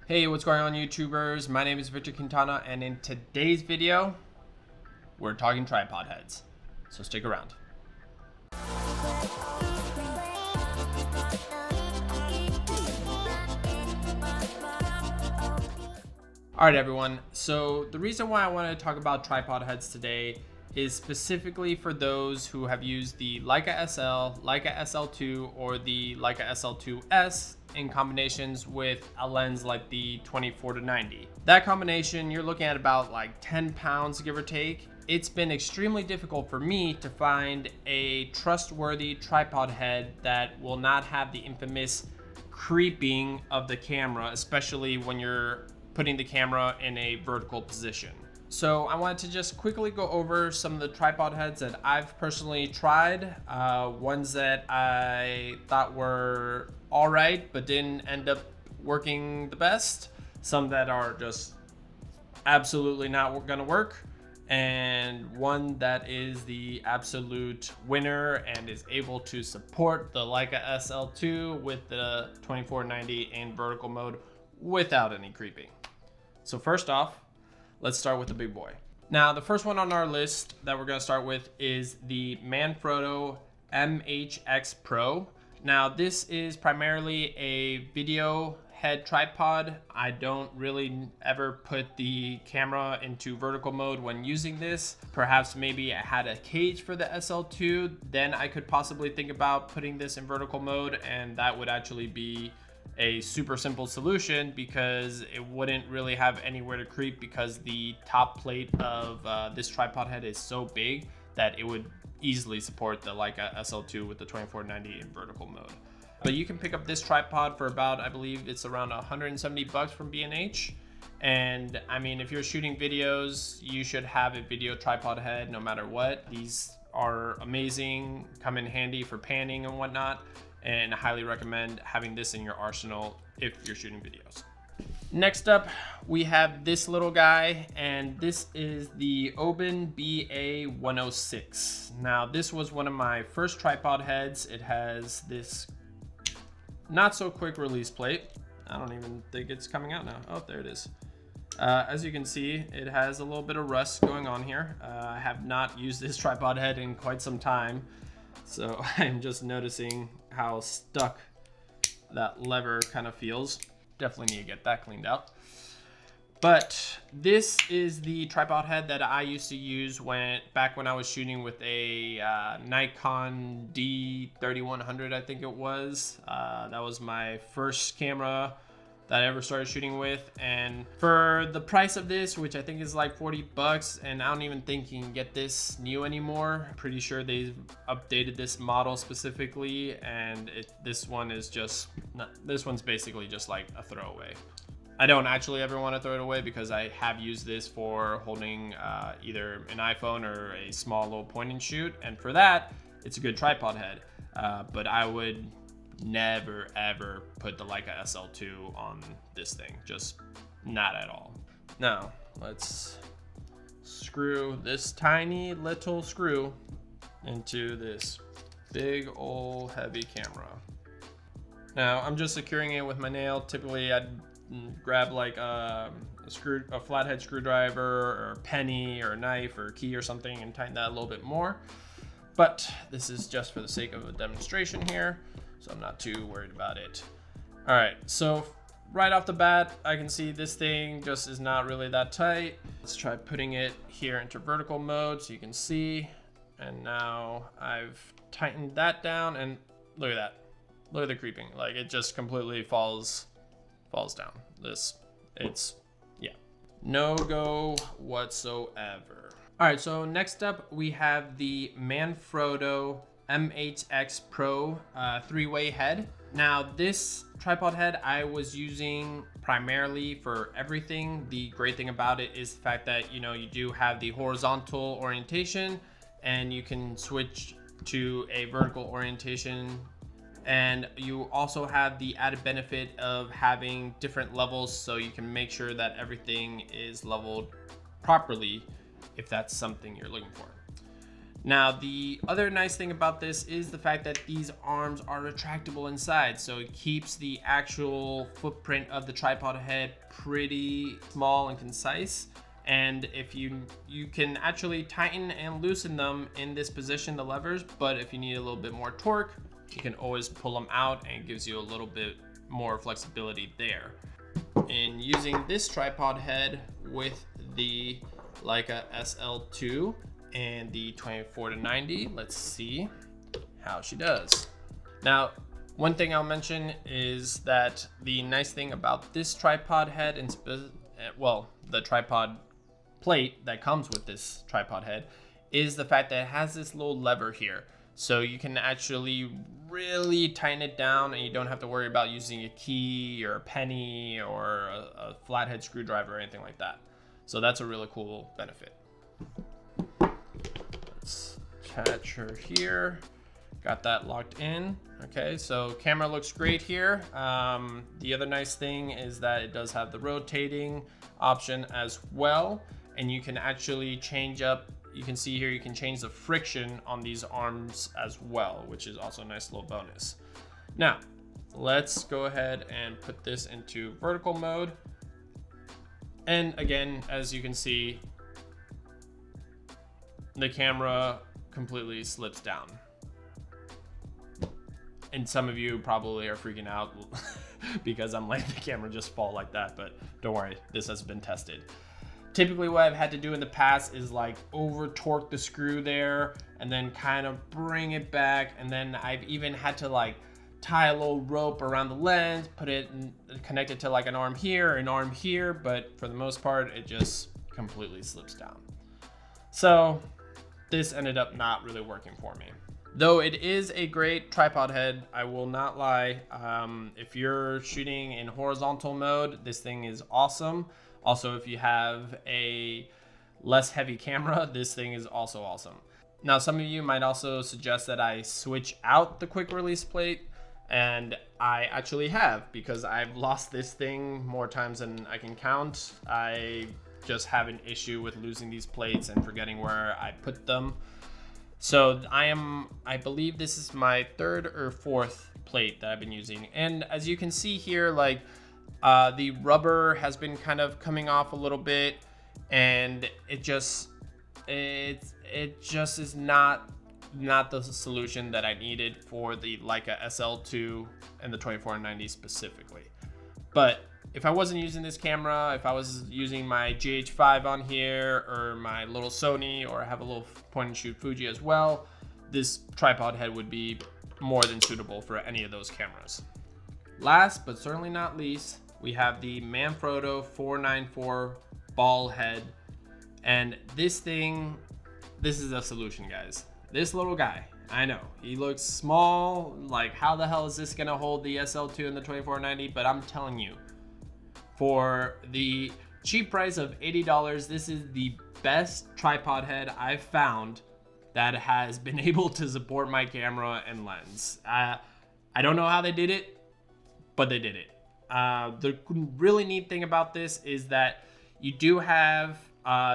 Hey, what's going on, YouTubers? My name is Victor Quintana, and in today's video, we're talking tripod heads. So stick around. All right, everyone. So the reason why I want to talk about tripod heads today is specifically for those who have used the Leica SL, Leica SL2, or the Leica SL2-s in combinations with a lens like the 24-90. That combination, you're looking at about like 10 pounds, give or take. It's been extremely difficult for me to find a trustworthy tripod head that will not have the infamous creeping of the camera, especially when you're putting the camera in a vertical position. So I wanted to just quickly go over some of the tripod heads that I've personally tried, ones that I thought were all right, but didn't end up working the best, some that are just absolutely not gonna work, and one that is the absolute winner and is able to support the Leica SL2 with the 24-90 in vertical mode without any creeping. So first off, let's start with the big boy. Now, the first one on our list that we're gonna start with is the Manfrotto MHX Pro. Now, this is primarily a video head tripod. I don't really ever put the camera into vertical mode when using this. Perhaps maybe I had a cage for the SL2, then I could possibly think about putting this in vertical mode, and that would actually be a super simple solution because it wouldn't really have anywhere to creep because the top plate of this tripod head is so big that it would easily support the Leica SL2 with the 24-90 in vertical mode. But you can pick up this tripod for about, I believe it's around 170 bucks from B&H. And I mean, if you're shooting videos, you should have a video tripod head no matter what. These are amazing, come in handy for panning and whatnot, and I highly recommend having this in your arsenal if you're shooting videos. Next up, we have this little guy, and this is the Oben BA106. Now, this was one of my first tripod heads. It has this not so quick release plate. I don't even think it's coming out now. Oh, there it is. As you can see, it has a little bit of rust going on here. I have not used this tripod head in quite some time, so I'm just noticing how stuck that lever kind of feels. Definitely need to get that cleaned out. But this is the tripod head that I used to use back when I was shooting with a Nikon D3100, I think it was. That was my first camera that I ever started shooting with, and for the price of this, which I think is like 40 bucks, and I don't even think you can get this new anymore. Pretty sure they've updated this model specifically, and this one's basically just like a throwaway. I don't actually ever want to throw it away because I have used this for holding either an iPhone or a small little point and shoot, and for that, it's a good tripod head, but I would never ever put the Leica SL2 on this thing, just not at all. Now let's screw this tiny little screw into this big old heavy camera. Now I'm just securing it with my nail. Typically I'd grab like a flathead screwdriver or a penny or a knife or a key or something and tighten that a little bit more, but this is just for the sake of a demonstration here, so I'm not too worried about it. All right, so right off the bat, I can see this thing just is not really that tight. Let's try putting it here into vertical mode so you can see. And now I've tightened that down, and look at that. Look at the creeping. Like, it just completely falls down. Yeah, no go whatsoever. All right, so next up we have the Manfrotto M8X Pro three-way head. Now, this tripod head I was using primarily for everything. The great thing about it is the fact that, you know, you do have the horizontal orientation and you can switch to a vertical orientation, and you also have the added benefit of having different levels so you can make sure that everything is leveled properly if that's something you're looking for. Now, the other nice thing about this is the fact that these arms are retractable inside, so it keeps the actual footprint of the tripod head pretty small and concise. And if you can actually tighten and loosen them in this position, the levers, but if you need a little bit more torque, you can always pull them out, and it gives you a little bit more flexibility there. In using this tripod head with the Leica SL2 and the 24-90, let's see how she does. Now, one thing I'll mention is that the nice thing about this tripod head, and well, the tripod plate that comes with this tripod head, is the fact that it has this little lever here. So you can actually really tighten it down, and you don't have to worry about using a key or a penny or a flathead screwdriver or anything like that. So that's a really cool benefit. Let's catch her here. Got that locked in. Okay, so camera looks great here. The other nice thing is that it does have the rotating option as well, and you can actually change up, you can see here, you can change the friction on these arms as well, which is also a nice little bonus. Now, let's go ahead and put this into vertical mode. And again, as you can see, the camera completely slips down. And some of you probably are freaking out because I'm letting the camera just fall like that, but don't worry, this has been tested. Typically what I've had to do in the past is like over torque the screw there and then kind of bring it back. And then I've even had to like tie a little rope around the lens, put it and connect it to like an arm here, an arm here. But for the most part, it just completely slips down. So this ended up not really working for me. Though it is a great tripod head, I will not lie. If you're shooting in horizontal mode, this thing is awesome. Also, if you have a less heavy camera, this thing is also awesome. Now, some of you might also suggest that I switch out the quick release plate, and I actually have, because I've lost this thing more times than I can count. I just have an issue with losing these plates and forgetting where I put them. So I believe this is my third or fourth plate that I've been using. And as you can see here, like the rubber has been kind of coming off a little bit, and it just is not the solution that I needed for the Leica SL2 and the 24-90 specifically. But if I wasn't using this camera, if I was using my GH5 on here or my little Sony, or I have a little point and shoot Fuji as well, this tripod head would be more than suitable for any of those cameras. Last but certainly not least, we have the Manfrotto 494 ball head. And this thing, this is a solution, guys. This little guy, I know, he looks small, like how the hell is this gonna hold the SL2 and the 24-90? But I'm telling you, for the cheap price of $80, this is the best tripod head I've found that has been able to support my camera and lens. I don't know how they did it, but they did it. The really neat thing about this is that you do have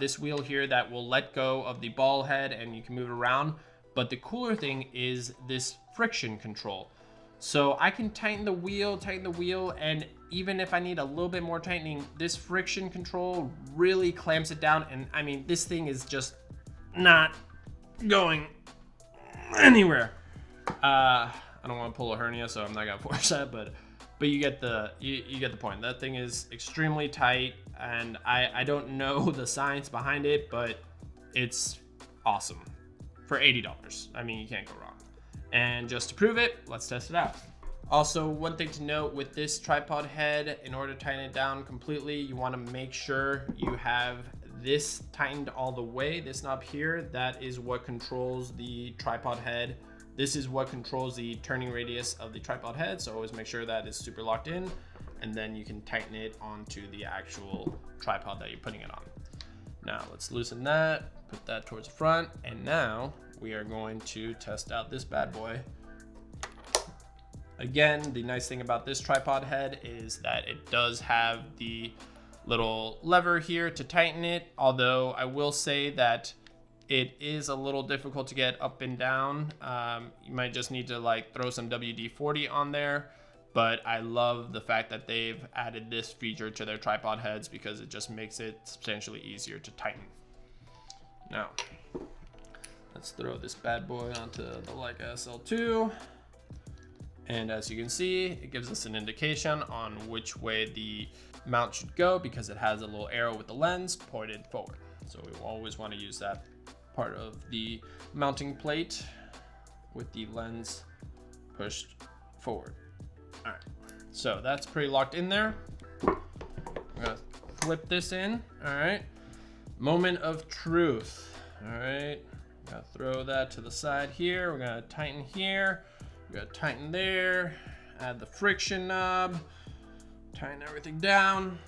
this wheel here that will let go of the ball head and you can move it around. But the cooler thing is this friction control. So I can tighten the wheel, and even if I need a little bit more tightening, this friction control really clamps it down. And I mean, this thing is just not going anywhere. I don't want to pull a hernia, so I'm not gonna force that, but you get the you get the point. That thing is extremely tight, and I don't know the science behind it, but it's awesome for $80. I mean, you can't go wrong. And just to prove it, let's test it out. Also, one thing to note with this tripod head, in order to tighten it down completely, you want to make sure you have this tightened all the way. This knob here, that is what controls the tripod head. This is what controls the turning radius of the tripod head. So always make sure that it's super locked in, and then you can tighten it onto the actual tripod that you're putting it on. Now let's loosen that, put that towards the front, and now we are going to test out this bad boy. Again, the nice thing about this tripod head is that it does have the little lever here to tighten it, although I will say that It is a little difficult to get up and down. You might just need to like throw some WD-40 on there, but I love the fact that they've added this feature to their tripod heads because it just makes it substantially easier to tighten. Now, let's throw this bad boy onto the Leica SL2. And as you can see, it gives us an indication on which way the mount should go because it has a little arrow with the lens pointed forward. So we always want to use that part of the mounting plate with the lens pushed forward. All right, so that's pretty locked in there. I'm gonna flip this in. All right, moment of truth. All right, I'm gonna throw that to the side here. We're gonna tighten here. We're gonna tighten there. Add the friction knob. Tighten everything down.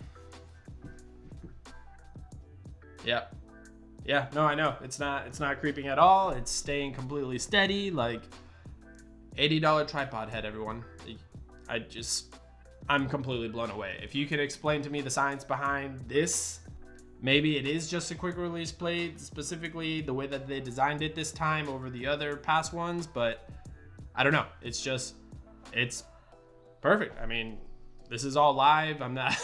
Yep. Yeah, no, I know. It's not creeping at all. It's staying completely steady. Like $80 tripod head, everyone. I'm completely blown away. If you could explain to me the science behind this, maybe it is just a quick release plate, specifically the way that they designed it this time over the other past ones, but I don't know. It's perfect. I mean, this is all live. I'm not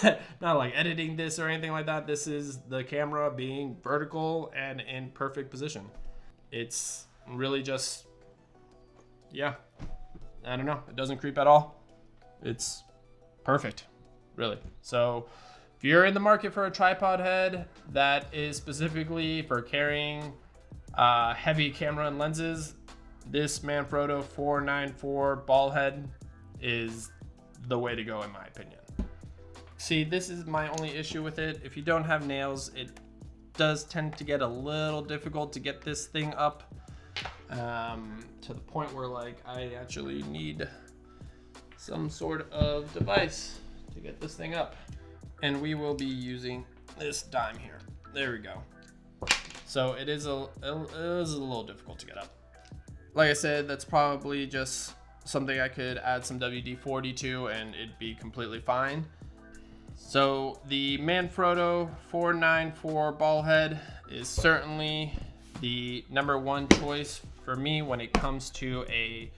like editing this or anything like that. This is the camera being vertical and in perfect position. It's really just, yeah, I don't know. It doesn't creep at all. It's perfect, really. So if you're in the market for a tripod head that is specifically for carrying heavy camera and lenses, this Manfrotto 494 ball head is the way to go in my opinion. See, this is my only issue with it. If you don't have nails, it does tend to get a little difficult to get this thing up to the point where like I actually need some sort of device to get this thing up. And we will be using this dime here. There we go. So it is a little difficult to get up. Like I said, that's probably just something I could add some WD-40 to and it'd be completely fine. So the Manfrotto 494 ball head is certainly the #1 choice for me when it comes to a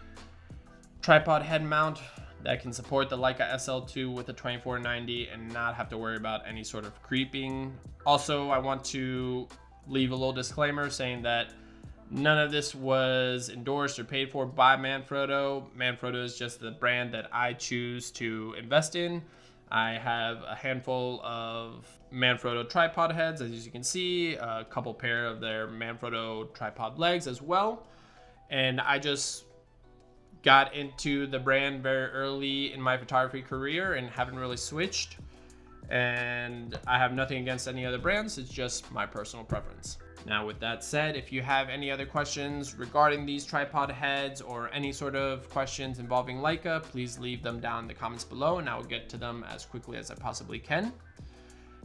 tripod head mount that can support the Leica SL2 with a 2490 and not have to worry about any sort of creeping. Also, I want to leave a little disclaimer saying that none of this was endorsed or paid for by Manfrotto. Manfrotto is just the brand that I choose to invest in. I have a handful of Manfrotto tripod heads, as you can see, a couple pair of their Manfrotto tripod legs as well. And I just got into the brand very early in my photography career and haven't really switched. And I have nothing against any other brands, it's just my personal preference. Now with that said, if you have any other questions regarding these tripod heads or any sort of questions involving Leica, please leave them down in the comments below and I will get to them as quickly as I possibly can.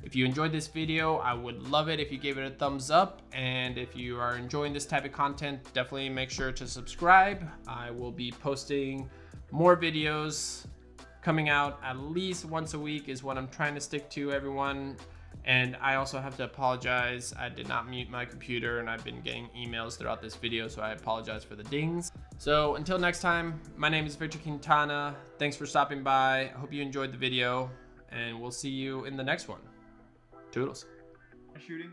If you enjoyed this video, I would love it if you gave it a thumbs up, and if you are enjoying this type of content, definitely make sure to subscribe. I will be posting more videos coming out at least once a week is what I'm trying to stick to, everyone. And I also have to apologize, I did not mute my computer and I've been getting emails throughout this video, so I apologize for the dings. So until next time, my name is Victor Quintana. Thanks for stopping by. I hope you enjoyed the video and we'll see you in the next one. Toodles. Shooting.